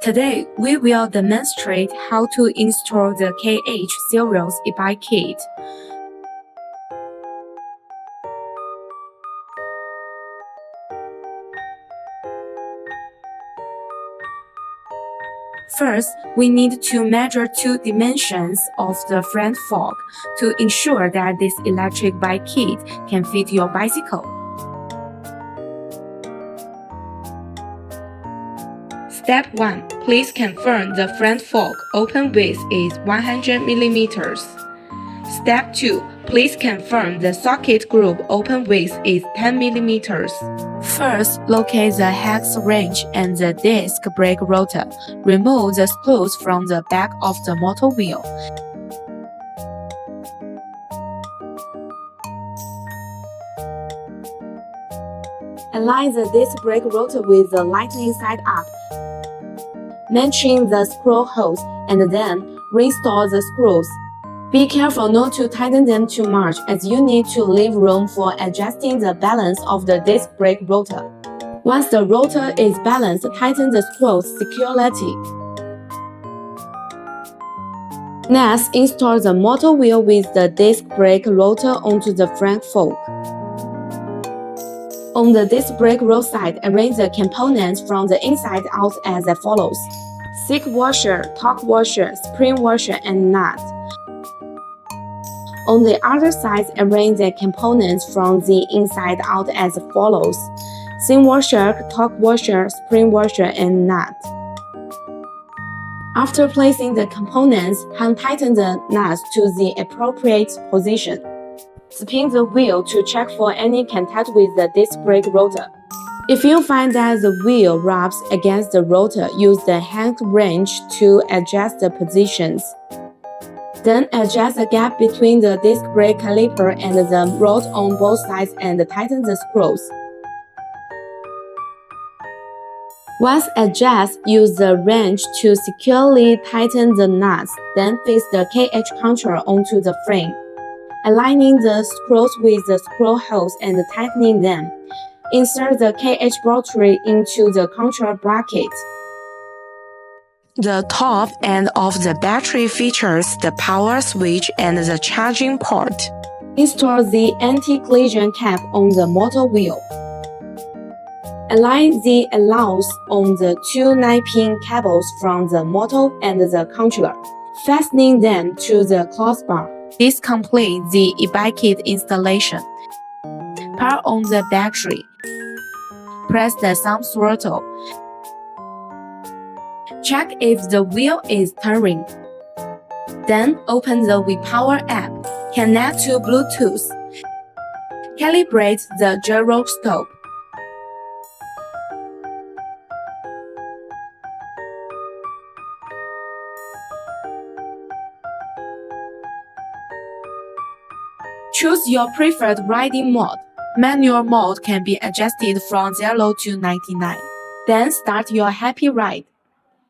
Today, we will demonstrate how to install the KH series e-bike kit. First, we need to measure two dimensions of the front fork to ensure that this electric bike kit can fit your bicycle. Step 1. Please confirm the front fork open width is 100 mm. Step 2. Please confirm the socket group open width is 10 mm. First, locate the hex wrench and the disc brake rotor. Remove the screws from the back of the motor wheel. Align the disc brake rotor with the lightning side up, matching the screw holes, and then reinstall the screws. Be careful not to tighten them too much, as you need to leave room for adjusting the balance of the disc brake rotor. Once the rotor is balanced, tighten the screws securely. Next, install the motor wheel with the disc brake rotor onto the front fork. On the disc brake rotor side, arrange the components from the inside out as follows: seat washer, torque washer, spring washer, and nut. On the other side, arrange the components from the inside out as follows: seat washer, torque washer, spring washer, and nut. After placing the components, hand tighten the nuts to the appropriate position. Spin the wheel to check for any contact with the disc brake rotor. If you find that the wheel rubs against the rotor, use the hand wrench to adjust the positions. Then adjust the gap between the disc brake caliper and the rod on both sides and tighten the screws. Once adjusted, use the wrench to securely tighten the nuts, then fix the KH control onto the frame, aligning the screws with the screw holes and tightening them. Insert the KH battery into the control bracket. The top end of the battery features the power switch and the charging port. Install the anti-collision cap on the motor wheel. Align the alloys on the two 9-pin cables from the motor and the controller, fastening them to the crossbar. This completes the e-bike kit installation. Power on the battery. Press the thumb throttle. Check if the wheel is turning. Then open the Wepower app. Connect to Bluetooth. Calibrate the gyroscope. Choose your preferred riding mode. Manual mode can be adjusted from 0 to 99. Then start your happy ride.